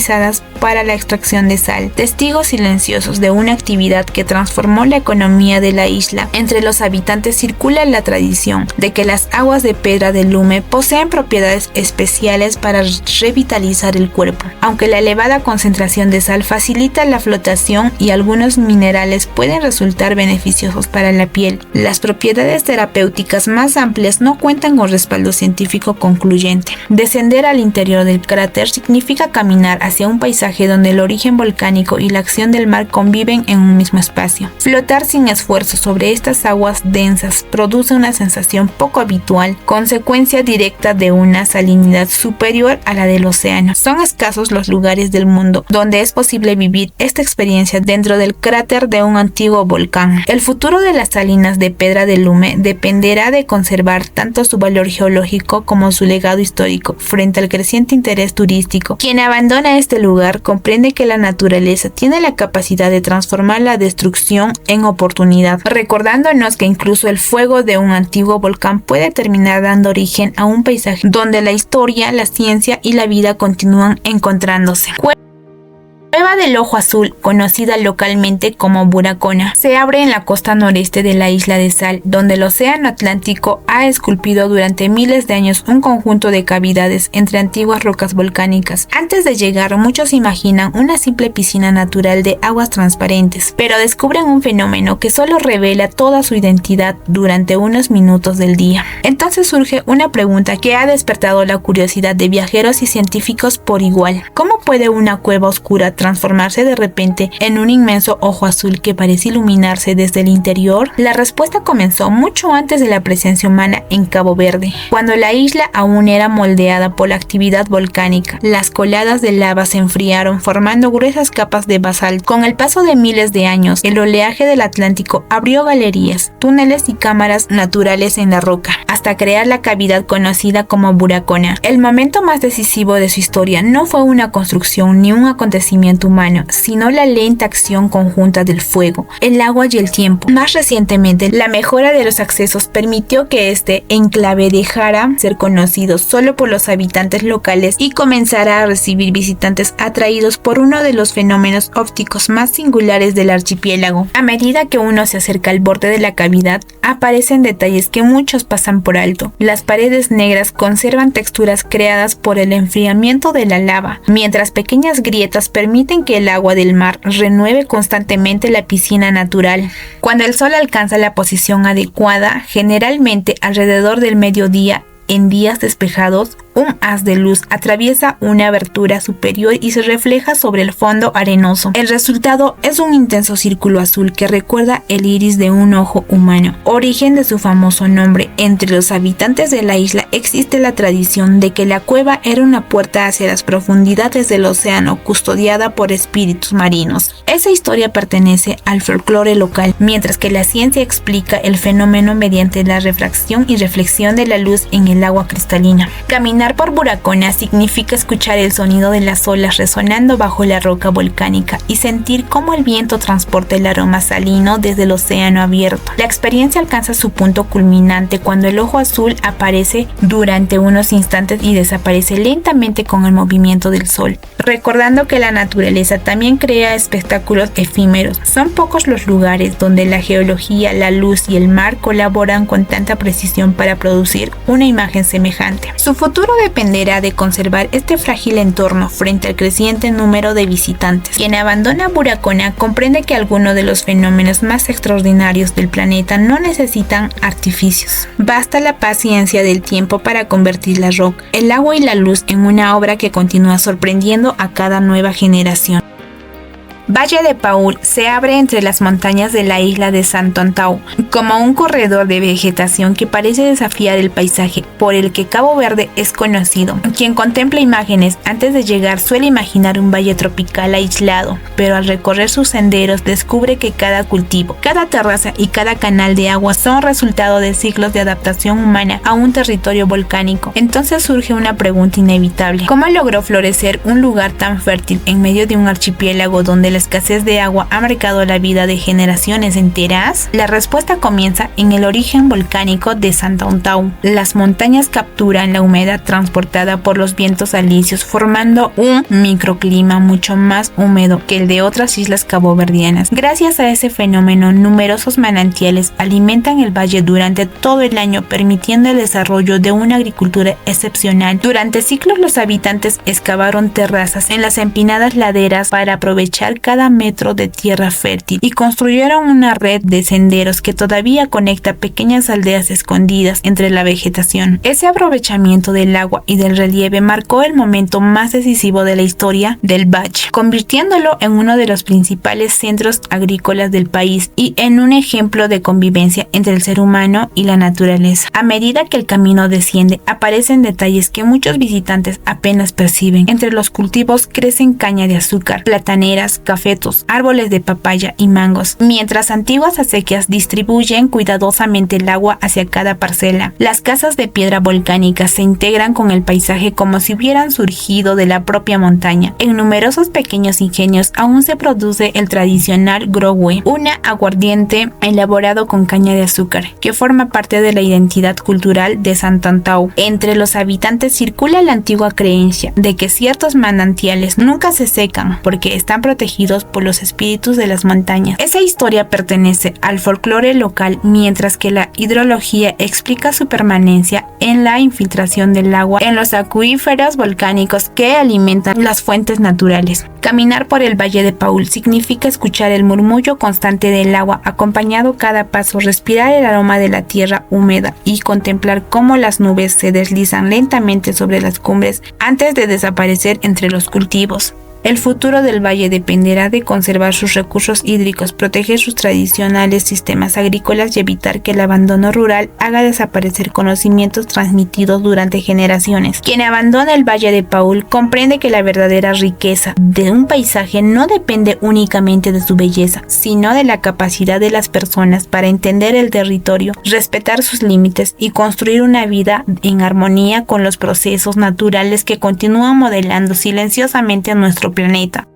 para la extracción de sal, testigos silenciosos silenciosos de una actividad que transformó la economía de la isla, entre los habitantes circula la tradición de que las aguas de Pedra del Lume poseen propiedades especiales para revitalizar el cuerpo. Aunque la elevada concentración de sal facilita la flotación y algunos minerales pueden resultar beneficiosos para la piel, las propiedades terapéuticas más amplias no cuentan con respaldo científico concluyente. Descender al interior del cráter significa caminar hacia un paisaje donde el origen volcánico y la acción del mar conviven en un mismo espacio. Flotar sin esfuerzo sobre estas aguas densas produce una sensación poco habitual, consecuencia directa de una salinidad superior a la del océano. Son escasos los lugares del mundo donde es posible vivir esta experiencia dentro del cráter de un antiguo volcán. El futuro de las salinas de Pedra del Lume dependerá de conservar tanto su valor geológico como su legado histórico frente al creciente interés turístico. Quien abandona este lugar comprende que la naturaleza tiene la capacidad de transformar la destrucción en oportunidad, recordándonos que incluso el fuego de un antiguo volcán puede terminar dando origen a un paisaje donde la historia, la ciencia y la vida continúan encontrándose. Cueva del Ojo Azul, conocida localmente como Buracona, se abre en la costa noreste de la isla de Sal, donde el océano Atlántico ha esculpido durante miles de años un conjunto de cavidades entre antiguas rocas volcánicas. Antes de llegar, muchos imaginan una simple piscina natural de aguas transparentes, pero descubren un fenómeno que solo revela toda su identidad durante unos minutos del día. Entonces surge una pregunta que ha despertado la curiosidad de viajeros y científicos por igual. ¿Cómo puede una cueva oscura transformarse de repente en un inmenso ojo azul que parece iluminarse desde el interior? La respuesta comenzó mucho antes de la presencia humana en Cabo Verde, cuando la isla aún era moldeada por la actividad volcánica. Las coladas de lava se enfriaron formando gruesas capas de basalto. Con el paso de miles de años, el oleaje del Atlántico abrió galerías, túneles y cámaras naturales en la roca, hasta crear la cavidad conocida como Buracona. El momento más decisivo de su historia no fue una construcción ni un acontecimiento humano, sino la lenta acción conjunta del fuego, el agua y el tiempo. Más recientemente, la mejora de los accesos permitió que este enclave dejara ser conocido solo por los habitantes locales y comenzara a recibir visitantes atraídos por uno de los fenómenos ópticos más singulares del archipiélago. A medida que uno se acerca al borde de la cavidad, aparecen detalles que muchos pasan por alto. Las paredes negras conservan texturas creadas por el enfriamiento de la lava, mientras pequeñas grietas permiten que el agua del mar renueve constantemente la piscina natural. Cuando el sol alcanza la posición adecuada, generalmente alrededor del mediodía, en días despejados, un haz de luz atraviesa una abertura superior y se refleja sobre el fondo arenoso. El resultado es un intenso círculo azul que recuerda el iris de un ojo humano, origen de su famoso nombre. Entre los habitantes de la isla existe la tradición de que la cueva era una puerta hacia las profundidades del océano custodiada por espíritus marinos. Esa historia pertenece al folclore local, mientras que la ciencia explica el fenómeno mediante la refracción y reflexión de la luz en el agua cristalina. Caminar por Buracona significa escuchar el sonido de las olas resonando bajo la roca volcánica y sentir cómo el viento transporta el aroma salino desde el océano abierto. La experiencia alcanza su punto culminante cuando el ojo azul aparece durante unos instantes y desaparece lentamente con el movimiento del sol, recordando que la naturaleza también crea espectáculos efímeros. Son pocos los lugares donde la geología, la luz y el mar colaboran con tanta precisión para producir una imagen semejante. Su futuro dependerá de conservar este frágil entorno frente al creciente número de visitantes. Quien abandona Buracona comprende que algunos de los fenómenos más extraordinarios del planeta no necesitan artificios. Basta la paciencia del tiempo para convertir la roca, el agua y la luz en una obra que continúa sorprendiendo a cada nueva generación. Valle de Paúl se abre entre las montañas de la isla de Santo Antão, como un corredor de vegetación que parece desafiar el paisaje por el que Cabo Verde es conocido. Quien contempla imágenes antes de llegar suele imaginar un valle tropical aislado, pero al recorrer sus senderos descubre que cada cultivo, cada terraza y cada canal de agua son resultado de siglos de adaptación humana a un territorio volcánico. Entonces surge una pregunta inevitable: ¿cómo logró florecer un lugar tan fértil en medio de un archipiélago donde la la escasez de agua ha marcado la vida de generaciones enteras? La respuesta comienza en el origen volcánico de Santa Antão. Las montañas capturan la humedad transportada por los vientos alisios, formando un microclima mucho más húmedo que el de otras islas caboverdianas. Gracias a ese fenómeno, numerosos manantiales alimentan el valle durante todo el año, permitiendo el desarrollo de una agricultura excepcional. Durante siglos, los habitantes excavaron terrazas en las empinadas laderas para aprovechar cada metro de tierra fértil y construyeron una red de senderos que todavía conecta pequeñas aldeas escondidas entre la vegetación. Ese aprovechamiento del agua y del relieve marcó el momento más decisivo de la historia del valle, convirtiéndolo en uno de los principales centros agrícolas del país y en un ejemplo de convivencia entre el ser humano y la naturaleza. A medida que el camino desciende, aparecen detalles que muchos visitantes apenas perciben. Entre los cultivos crecen caña de azúcar, plataneras, cafetos, árboles de papaya y mangos, mientras antiguas acequias distribuyen cuidadosamente el agua hacia cada parcela. Las casas de piedra volcánica se integran con el paisaje como si hubieran surgido de la propia montaña. En numerosos pequeños ingenios aún se produce el tradicional growe, una aguardiente elaborado con caña de azúcar, que forma parte de la identidad cultural de Santa Antão. Entre los habitantes circula la antigua creencia de que ciertos manantiales nunca se secan porque están protegidos por los espíritus de las montañas. Esa historia pertenece al folclore local, mientras que la hidrología explica su permanencia en la infiltración del agua en los acuíferos volcánicos que alimentan las fuentes naturales. Caminar por el Valle de Paul significa escuchar el murmullo constante del agua, acompañado cada paso, respirar el aroma de la tierra húmeda y contemplar cómo las nubes se deslizan lentamente sobre las cumbres antes de desaparecer entre los cultivos. El futuro del valle dependerá de conservar sus recursos hídricos, proteger sus tradicionales sistemas agrícolas y evitar que el abandono rural haga desaparecer conocimientos transmitidos durante generaciones. Quien abandona el Valle de Paul comprende que la verdadera riqueza de un paisaje no depende únicamente de su belleza, sino de la capacidad de las personas para entender el territorio, respetar sus límites y construir una vida en armonía con los procesos naturales que continúan modelando silenciosamente a nuestro planeta.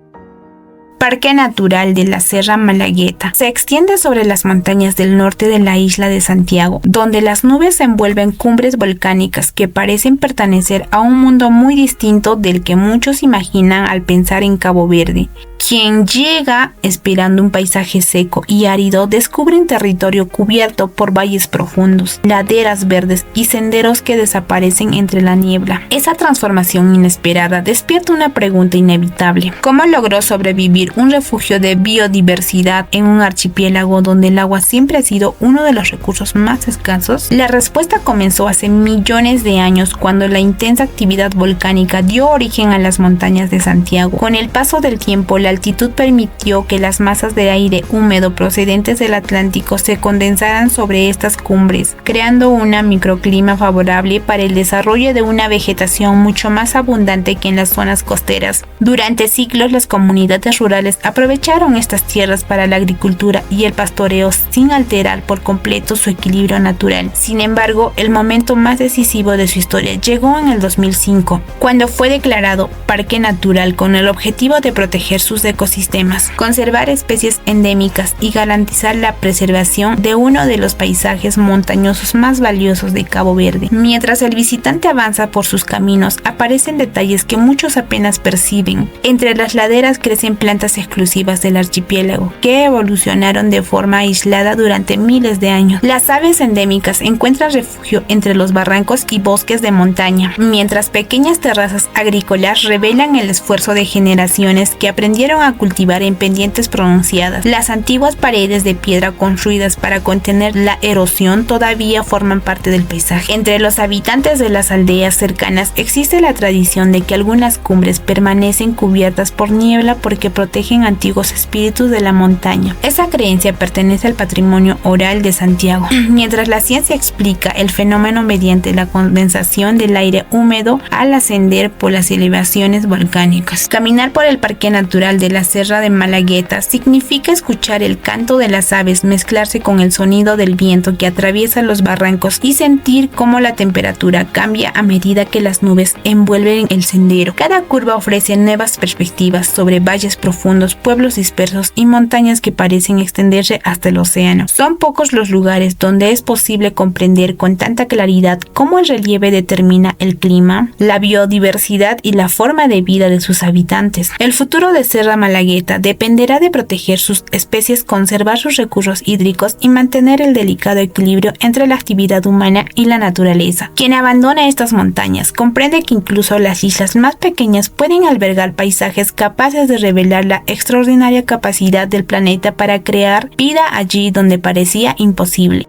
Parque Natural de la Serra Malagueta se extiende sobre las montañas del norte de la isla de Santiago, donde las nubes envuelven cumbres volcánicas que parecen pertenecer a un mundo muy distinto del que muchos imaginan al pensar en Cabo Verde. Quien llega esperando un paisaje seco y árido descubre un territorio cubierto por valles profundos, laderas verdes y senderos que desaparecen entre la niebla. Esa transformación inesperada despierta una pregunta inevitable: ¿cómo logró sobrevivir un refugio de biodiversidad en un archipiélago donde el agua siempre ha sido uno de los recursos más escasos? La respuesta comenzó hace millones de años, cuando la intensa actividad volcánica dio origen a las montañas de Santiago. Con el paso del tiempo, la altitud permitió que las masas de aire húmedo procedentes del Atlántico se condensaran sobre estas cumbres, creando un microclima favorable para el desarrollo de una vegetación mucho más abundante que en las zonas costeras. Durante siglos, las comunidades rurales aprovecharon estas tierras para la agricultura y el pastoreo sin alterar por completo su equilibrio natural. Sin embargo, el momento más decisivo de su historia llegó en el 2005, cuando fue declarado Parque Natural con el objetivo de proteger sus ecosistemas, conservar especies endémicas y garantizar la preservación de uno de los paisajes montañosos más valiosos de Cabo Verde. Mientras el visitante avanza por sus caminos, aparecen detalles que muchos apenas perciben. Entre las laderas crecen plantas exclusivas del archipiélago, que evolucionaron de forma aislada durante miles de años. Las aves endémicas encuentran refugio entre los barrancos y bosques de montaña, mientras pequeñas terrazas agrícolas revelan el esfuerzo de generaciones que aprendieron a cultivar en pendientes pronunciadas. Las antiguas paredes de piedra construidas para contener la erosión todavía forman parte del paisaje. Entre los habitantes de las aldeas cercanas existe la tradición de que algunas cumbres permanecen cubiertas por niebla porque protegen antiguos espíritus de la montaña. Esa creencia pertenece al patrimonio oral de Santiago, mientras la ciencia explica el fenómeno mediante la condensación del aire húmedo al ascender por las elevaciones volcánicas. Caminar por el Parque Natural natural de la Serra de Malagueta significa escuchar el canto de las aves mezclarse con el sonido del viento que atraviesa los barrancos y sentir cómo la temperatura cambia a medida que las nubes envuelven el sendero. Cada curva ofrece nuevas perspectivas sobre valles profundos, pueblos dispersos y montañas que parecen extenderse hasta el océano. Son pocos los lugares donde es posible comprender con tanta claridad cómo el relieve determina el clima, la biodiversidad y la forma de vida de sus habitantes. El futuro de Serra Malagueta dependerá de proteger sus especies, conservar sus recursos hídricos y mantener el delicado equilibrio entre la actividad humana y la naturaleza. Quien abandona estas montañas comprende que incluso las islas más pequeñas pueden albergar paisajes capaces de revelar la extraordinaria capacidad del planeta para crear vida allí donde parecía imposible.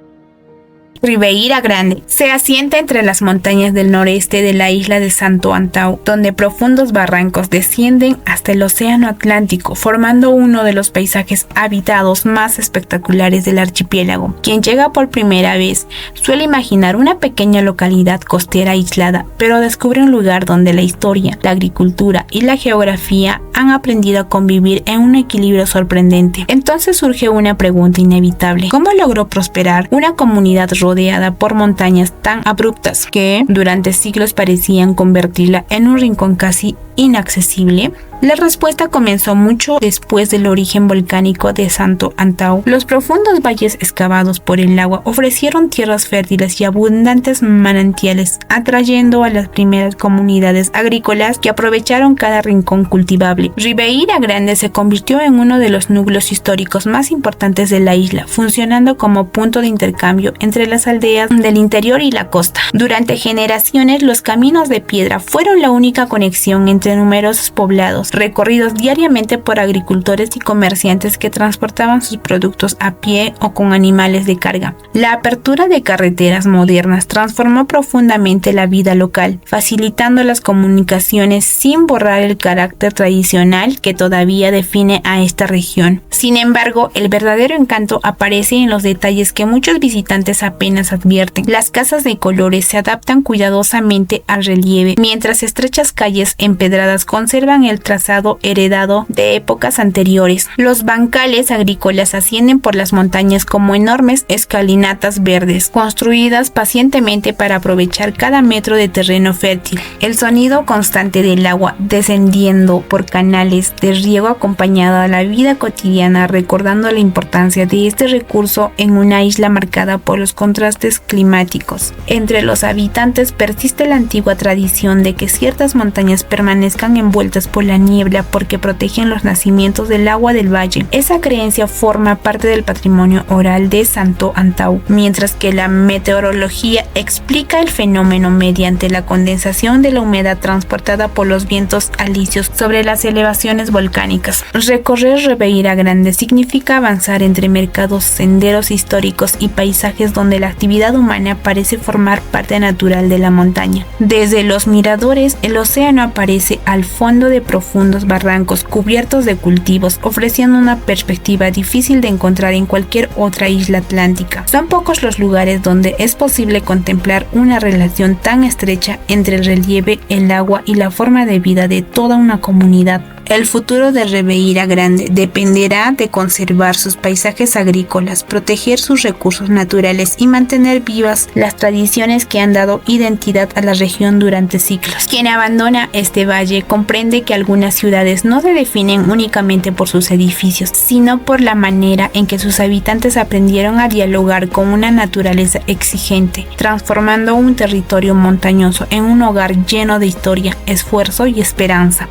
Ribeira Grande se asienta entre las montañas del noreste de la isla de Santo Antão, donde profundos barrancos descienden hasta el océano Atlántico, formando uno de los paisajes habitados más espectaculares del archipiélago. Quien llega por primera vez suele imaginar una pequeña localidad costera aislada, pero descubre un lugar donde la historia, la agricultura y la geografía han aprendido a convivir en un equilibrio sorprendente. Entonces surge una pregunta inevitable: ¿cómo logró prosperar una comunidad rodeada por montañas tan abruptas que durante siglos parecían convertirla en un rincón casi inaccesible? La respuesta comenzó mucho después del origen volcánico de Santo Antão. Los profundos valles excavados por el agua ofrecieron tierras fértiles y abundantes manantiales, atrayendo a las primeras comunidades agrícolas que aprovecharon cada rincón cultivable. Ribeira Grande se convirtió en uno de los núcleos históricos más importantes de la isla, funcionando como punto de intercambio entre las aldeas del interior y la costa. Durante generaciones, los caminos de piedra fueron la única conexión entre numerosos poblados, recorridos diariamente por agricultores y comerciantes que transportaban sus productos a pie o con animales de carga. La apertura de carreteras modernas transformó profundamente la vida local, facilitando las comunicaciones sin borrar el carácter tradicional que todavía define a esta región. Sin embargo, el verdadero encanto aparece en los detalles que muchos visitantes apenas advierten. Las casas de colores se adaptan cuidadosamente al relieve, mientras estrechas calles empedradas conservan el trazado heredado de épocas anteriores. Los bancales agrícolas ascienden por las montañas como enormes escalinatas verdes, construidas pacientemente para aprovechar cada metro de terreno fértil. El sonido constante del agua descendiendo por canales de riego acompañado a la vida cotidiana, recordando la importancia de este recurso en una isla marcada por los contrastes climáticos. Entre los habitantes persiste la antigua tradición de que ciertas montañas permanezcan envueltas por la niebla porque protegen los nacimientos del agua del valle. Esa creencia forma parte del patrimonio oral de Santo Antão, mientras que la meteorología explica el fenómeno mediante la condensación de la humedad transportada por los vientos alisios sobre las elevaciones volcánicas. Recorrer Ribeira Grande significa avanzar entre mercados, senderos históricos y paisajes donde la actividad humana parece formar parte natural de la montaña. Desde los miradores, el océano aparece al fondo de profundos barrancos cubiertos de cultivos, ofreciendo una perspectiva difícil de encontrar en cualquier otra isla atlántica. Son pocos los lugares donde es posible contemplar una relación tan estrecha entre el relieve, el agua y la forma de vida de toda una comunidad. El futuro de Ribeira Grande dependerá de conservar sus paisajes agrícolas, proteger sus recursos naturales y mantener vivas las tradiciones que han dado identidad a la región durante siglos. Quien abandona este valle comprende que algunas ciudades no se definen únicamente por sus edificios, sino por la manera en que sus habitantes aprendieron a dialogar con una naturaleza exigente, transformando un territorio montañoso en un hogar lleno de historia, esfuerzo y esperanza.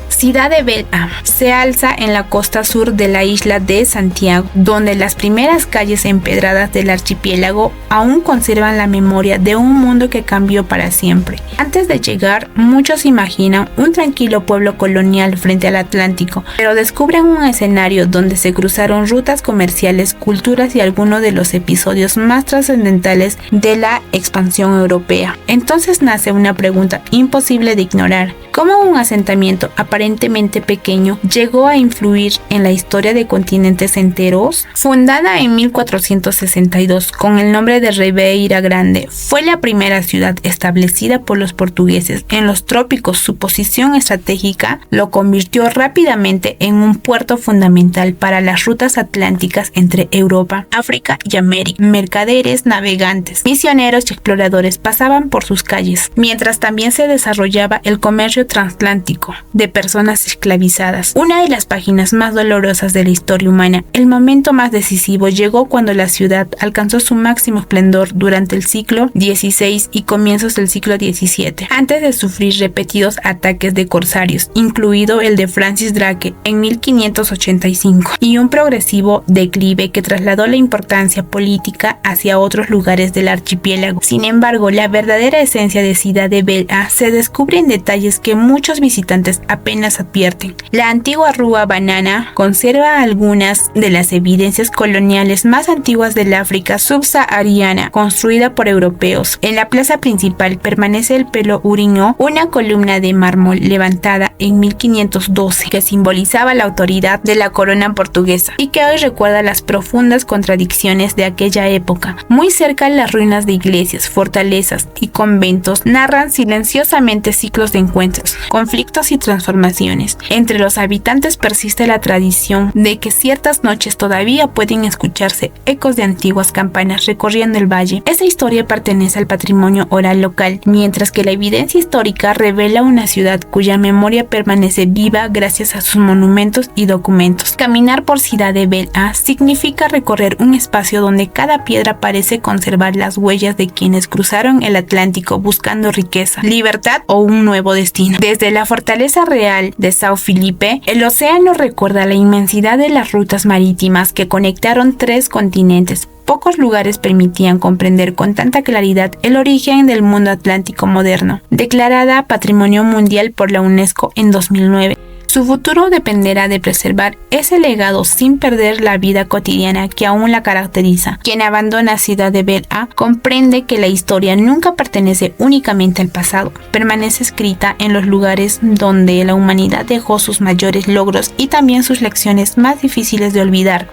Ciudad de Belém se alza en la costa sur de la isla de Santiago, donde las primeras calles empedradas del archipiélago aún conservan la memoria de un mundo que cambió para siempre. Antes de llegar, muchos imaginan un tranquilo pueblo colonial frente al Atlántico, pero descubren un escenario donde se cruzaron rutas comerciales, culturas y algunos de los episodios más trascendentales de la expansión europea. Entonces nace una pregunta imposible de ignorar: cómo un asentamiento aparentemente pequeño llegó a influir en la historia de continentes enteros. Fundada en 1462 con el nombre de Ribeira Grande, fue la primera ciudad establecida por los portugueses en los trópicos. Su posición estratégica lo convirtió rápidamente en un puerto fundamental para las rutas atlánticas entre Europa, África y América. Mercaderes, navegantes, misioneros y exploradores pasaban por sus calles, mientras también se desarrollaba el comercio transatlántico de personas esclavizadas. Una de las páginas más dolorosas de la historia humana, el momento más decisivo llegó cuando la ciudad alcanzó su máximo esplendor durante el siglo XVI y comienzos del siglo XVII, antes de sufrir repetidos ataques de corsarios, incluido el de Francis Drake en 1585, y un progresivo declive que trasladó la importancia política hacia otros lugares del archipiélago. Sin embargo, la verdadera esencia de Ciudad de Belha se descubre en detalles que muchos visitantes apenas advierten. La antigua Rua Banana conserva algunas de las evidencias coloniales más antiguas del África subsahariana, construida por europeos. En la plaza principal permanece el Pelo Uriño, una columna de mármol levantada en 1512 que simbolizaba la autoridad de la corona portuguesa y que hoy recuerda las profundas contradicciones de aquella época. Muy cerca, las ruinas de iglesias, fortalezas y conventos narran silenciosamente ciclos de encuentros, conflictos y transformaciones. Entre los habitantes persiste la tradición de que ciertas noches todavía pueden escucharse ecos de antiguas campanas recorriendo el valle. Esa historia pertenece al patrimonio oral local, mientras que la evidencia histórica revela una ciudad cuya memoria permanece viva gracias a sus monumentos y documentos. Caminar por Ciudad de Belha significa recorrer un espacio donde cada piedra parece conservar las huellas de quienes cruzaron el Atlántico buscando riqueza, libertad o un nuevo destino. Desde la fortaleza real de São Felipe, el océano recuerda la inmensidad de las rutas marítimas que conectaron 3 continentes. Pocos lugares permitían comprender con tanta claridad el origen del mundo atlántico moderno, declarada Patrimonio Mundial por la UNESCO en 2009. Su futuro dependerá de preservar ese legado sin perder la vida cotidiana que aún la caracteriza. Quien abandona Ciudad de Belha comprende que la historia nunca pertenece únicamente al pasado, permanece escrita en los lugares donde la humanidad dejó sus mayores logros y también sus lecciones más difíciles de olvidar.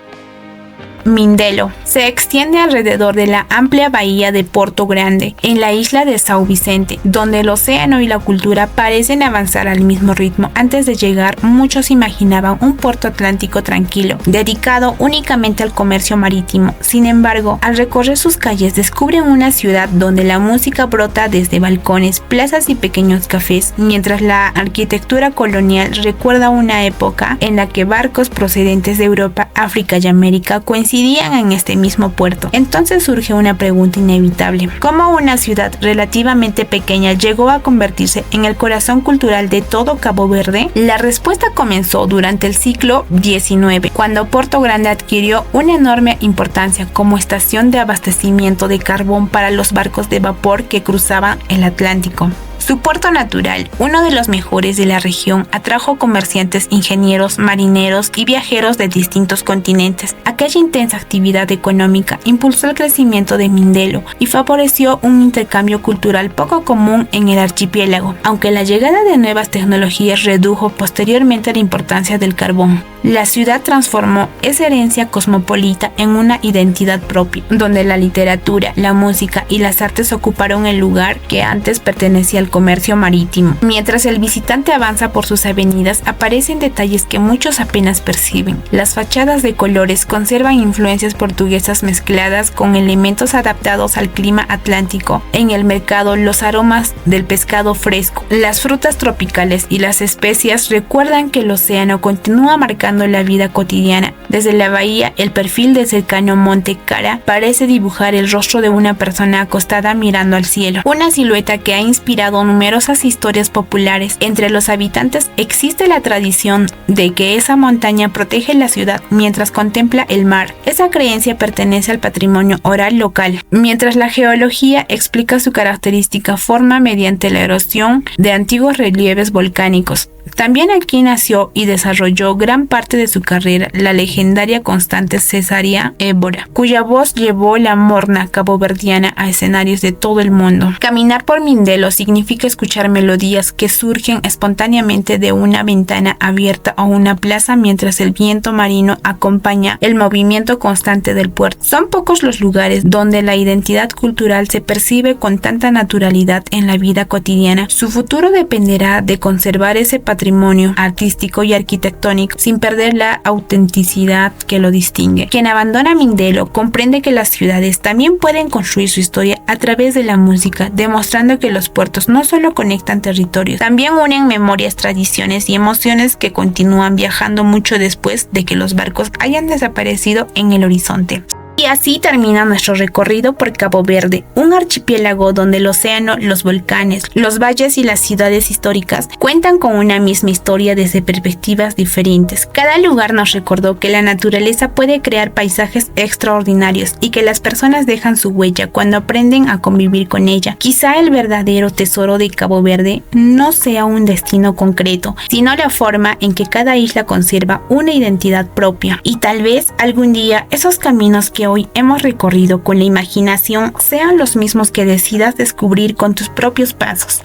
Mindelo se extiende alrededor de la amplia bahía de Porto Grande, en la isla de São Vicente, donde el océano y la cultura parecen avanzar al mismo ritmo. Antes de llegar, muchos imaginaban un puerto atlántico tranquilo, dedicado únicamente al comercio marítimo. Sin embargo, al recorrer sus calles descubren una ciudad donde la música brota desde balcones, plazas y pequeños cafés, mientras la arquitectura colonial recuerda una época en la que barcos procedentes de Europa, África y América coincidían en este mismo puerto. Entonces surge una pregunta inevitable: ¿cómo una ciudad relativamente pequeña llegó a convertirse en el corazón cultural de todo Cabo Verde? La respuesta comenzó durante el siglo XIX, cuando Porto Grande adquirió una enorme importancia como estación de abastecimiento de carbón para los barcos de vapor que cruzaban el Atlántico. Su puerto natural, uno de los mejores de la región, atrajo comerciantes, ingenieros, marineros y viajeros de distintos continentes. Aquella intensa actividad económica impulsó el crecimiento de Mindelo y favoreció un intercambio cultural poco común en el archipiélago, aunque la llegada de nuevas tecnologías redujo posteriormente la importancia del carbón. La ciudad transformó esa herencia cosmopolita en una identidad propia, donde la literatura, la música y las artes ocuparon el lugar que antes pertenecía al comercio marítimo. Mientras el visitante avanza por sus avenidas, aparecen detalles que muchos apenas perciben. Las fachadas de colores conservan influencias portuguesas mezcladas con elementos adaptados al clima atlántico. En el mercado, los aromas del pescado fresco, las frutas tropicales y las especias recuerdan que el océano continúa marcando la vida cotidiana. Desde la bahía, el perfil del cercano Monte Cara parece dibujar el rostro de una persona acostada mirando al cielo, una silueta que ha inspirado numerosas historias populares. Entre los habitantes existe la tradición de que esa montaña protege la ciudad mientras contempla el mar. Esa creencia pertenece al patrimonio oral local, mientras la geología explica su característica forma mediante la erosión de antiguos relieves volcánicos. También aquí nació y desarrolló gran parte parte de su carrera la legendaria cantante Cesária Évora, cuya voz llevó la morna caboverdiana a escenarios de todo el mundo. Caminar por Mindelo significa escuchar melodías que surgen espontáneamente de una ventana abierta o una plaza mientras el viento marino acompaña el movimiento constante del puerto. Son pocos los lugares donde la identidad cultural se percibe con tanta naturalidad en la vida cotidiana. Su futuro dependerá de conservar ese patrimonio artístico y arquitectónico sin perder la autenticidad que lo distingue. Quien abandona Mindelo comprende que las ciudades también pueden construir su historia a través de la música, demostrando que los puertos no solo conectan territorios, también unen memorias, tradiciones y emociones que continúan viajando mucho después de que los barcos hayan desaparecido en el horizonte. Y así termina nuestro recorrido por Cabo Verde, un archipiélago donde el océano, los volcanes, los valles y las ciudades históricas cuentan con una misma historia desde perspectivas diferentes. Cada lugar nos recordó que la naturaleza puede crear paisajes extraordinarios y que las personas dejan su huella cuando aprenden a convivir con ella. Quizá el verdadero tesoro de Cabo Verde no sea un destino concreto, sino la forma en que cada isla conserva una identidad propia. Y tal vez algún día esos caminos que hoy hemos recorrido con la imaginación sean los mismos que decidas descubrir con tus propios pasos.